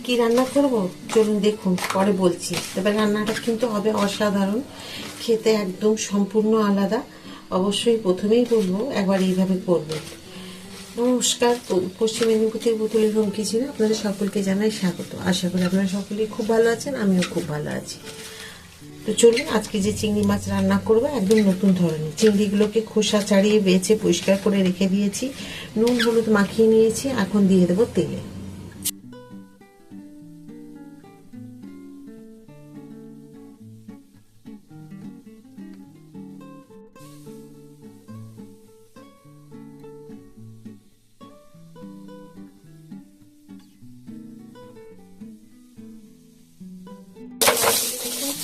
কি রান্না করব চলুন দেখুন, পরে বলছি। তবে রান্নাটা কিন্তু হবে অসাধারণ, খেতে একদম সম্পূর্ণ আলাদা। অবশ্যই প্রথমেই বলবো একবার এইভাবে করবেন। নমস্কার, পশ্চিম মেদিনীপুর থেকে পুতুলের হোম কিচেনে আপনাদের সকলকে জানাই স্বাগত। আশা করি আপনারা সকলেই খুব ভালো আছেন, আমিও খুব ভালো আছি। তো চলুন, আজকে যে চিংড়ি মাছ রান্না করবো একদম নতুন ধরনের। চিংড়িগুলোকে খোসা ছাড়িয়ে বেছে পরিষ্কার করে রেখে দিয়েছি, নুন হলুদ মাখিয়ে নিয়েছি। এখন দিয়ে দেবো তেলে।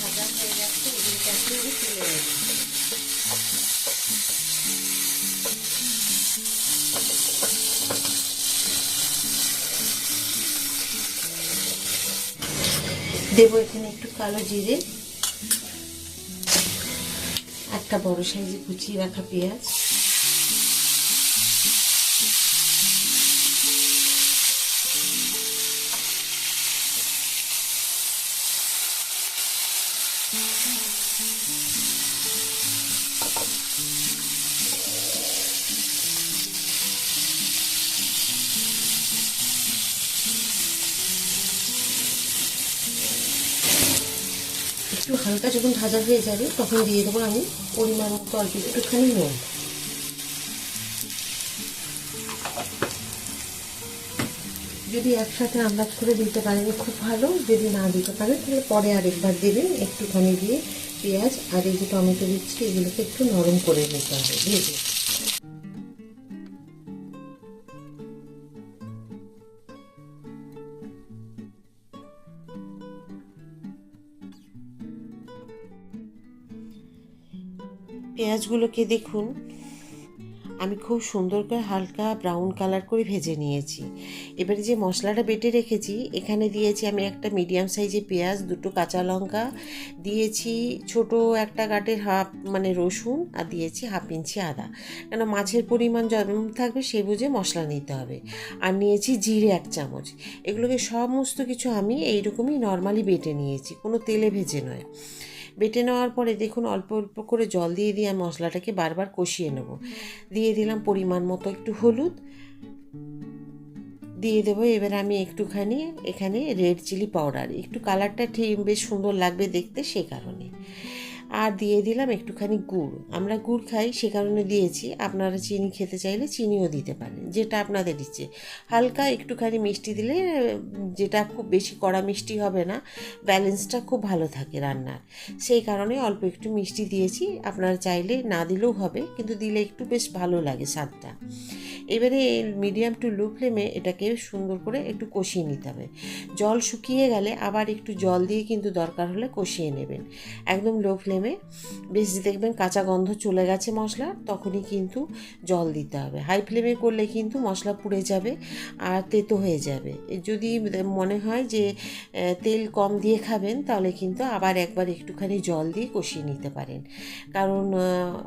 ভাজা হয়ে যাচ্ছে, এগুলোকে তুলে দেবো। এখানে একটু কালো জিরে, একটা বড় সাইজে কুচিয়ে রাখা পেঁয়াজ, একটু হালকা যখন ভাজা হয়ে যাবে তখন দিয়ে দেবো আমি পরিমাণ মতো অল্প একটুখানি নুন। যদি একসাথে আন্দাজ করে দিতে পারেন খুব ভালো, যদি না দিতে পারেন তাহলে পরে আরেকবার দেবেন। একটুখানি দিয়ে পেঁয়াজ আর এই যে টমেটো দিচ্ছি এগুলোকে একটু নরম করে নিতে হবে ভেজে। পেঁয়াজগুলোকে দেখুন আমি খুব সুন্দর করে হালকা ব্রাউন কালার করে ভেজে নিয়েছি। এবারে যে মশলাটা বেটে রেখেছি এখানে দিয়েছি আমি একটা মিডিয়াম সাইজের পেঁয়াজ, দুটো কাঁচা লঙ্কা দিয়েছি, ছোট একটা কাঠের হাফ রসুন, আর দিয়েছি হাফ ইঞ্চি আদা। কেন মাছের পরিমাণ যেমন থাকবে সেই বুঝে মশলা নিতে হবে। আর নিয়েছি জিরে 1 চামচ। এগুলোকে সমস্ত কিছু আমি এইরকমই নর্মালি বেটে নিয়েছি, কোনো তেলে ভেজে নয়। বেটে নেওয়ার পরে দেখুন অল্প অল্প করে জল দিয়ে দিয়ে আমি মশলাটাকে বারবার কষিয়ে নেব। দিয়ে দিলাম পরিমাণ মতো একটু হলুদ, দিয়ে দেবো এবার আমি একটুখানি এখানে রেড চিলি পাউডার, একটু কালারটা ঠিক বেশ সুন্দর লাগবে দেখতে সেই কারণে। আর দিয়ে দিলাম একটুখানি গুড়, আমরা গুড় খাই সে কারণে দিয়েছি, আপনারা চিনি খেতে চাইলে চিনিও দিতে পারেন, যেটা আপনাদের ইচ্ছে। হালকা একটুখানি মিষ্টি দিলে, যেটা খুব বেশি কড়া মিষ্টি হবে না, ব্যালেন্সটা খুব ভালো থাকে রান্নার, সেই কারণে অল্প একটু মিষ্টি দিয়েছি। আপনারা চাইলে না দিলেও হবে, কিন্তু দিলে একটু বেশ ভালো লাগে স্বাদটা। এবারে মিডিয়াম টু লো ফ্লেমে এটাকে সুন্দর করে একটু কষিয়ে নিতে হবে। জল শুকিয়ে গেলে আবার একটু জল দিয়ে কিন্তু দরকার হলে কষিয়ে নেবেন। একদম লো ফ্লেমে বেশ দেখবেন কাঁচা গন্ধ চলে গেছে মশলা, তখনই কিন্তু জল দিতে হবে। হাই ফ্লেমে করলে কিন্তু মশলা পুড়ে যাবে আর তেতো হয়ে যাবে। যদি মনে হয় যে তেল কম দিয়ে খাবেন তাহলে কিন্তু আবার একবার একটুখানি জল দিয়ে কষিয়ে নিতে পারেন। কারণ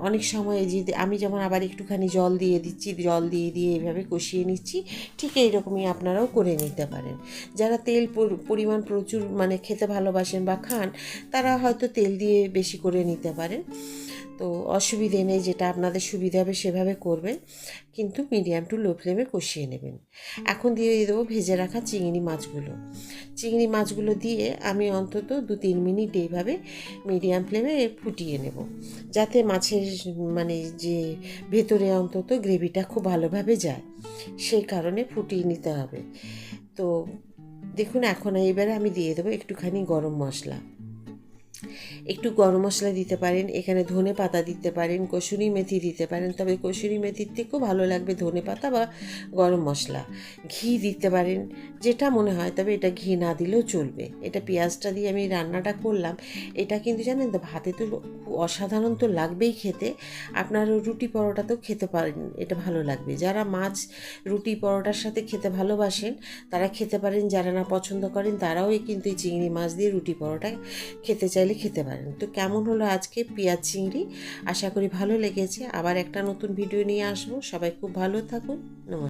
অনেক সময় যে আমি যেমন আবার একটুখানি জল দিয়ে দিচ্ছি, জল দিয়ে দিয়ে এইভাবে কষিয়ে নিচ্ছি, ঠিক এইরকমই আপনারাও করে নিতে পারেন। যারা তেল পরিমাণ প্রচুর খেতে ভালোবাসেন বা খান তারা হয়তো তেল দিয়ে বেশি করে নিতে পারেন, তো অসুবিধে নেই, যেটা আপনাদের সুবিধা হবে সেভাবে করবেন, কিন্তু মিডিয়াম টু লো ফ্লেমে কষিয়ে নেবেন। এখন দিয়ে দেবো ভেজে রাখা চিংড়ি মাছগুলো। চিংড়ি মাছগুলো দিয়ে আমি অন্তত 2-3 মিনিট এইভাবে মিডিয়াম ফ্লেমে ফুটিয়ে নেব, যাতে মাছের যে ভেতরে অন্তত গ্রেভিটা খুব ভালোভাবে যায়, সেই কারণে ফুটিয়ে নিতে হবে। তো দেখুন এখন এবারে আমি দিয়ে দেবো একটুখানি গরম মশলা। একটু গরম মশলা দিতে পারেন, এখানে ধনে পাতা দিতে পারেন, কসুরি মেথি দিতে পারেন, তবে কসুরি মেথির থেকেও ভালো লাগবে ধনে পাতা বা গরম মশলা। ঘি দিতে পারেন, যেটা মনে হয়, তবে এটা ঘি না দিলেও চলবে। এটা পেঁয়াজটা দিয়ে আমি রান্নাটা করলাম, এটা কিন্তু জানেন তো ভাতে তো অসাধারণ তো লাগবেই খেতে, আপনারা রুটি পরোটাতেও খেতে পারেন, এটা ভালো লাগবে। যারা মাছ রুটি পরোটার সাথে খেতে ভালোবাসেন তারা খেতে পারেন, যারা না পছন্দ করেন তারাও কিন্তু এই চিংড়ি মাছ দিয়ে রুটি পরোটা খেতে চাইলে খেতে পারেন। তো কেমন হলো আজকে পেঁয়াজ চিংড়ি, আশা করি ভালো লেগেছে। আবার একটা নতুন ভিডিও নিয়ে আসবো। সবাই খুব ভালো থাকুন। নমস্কার।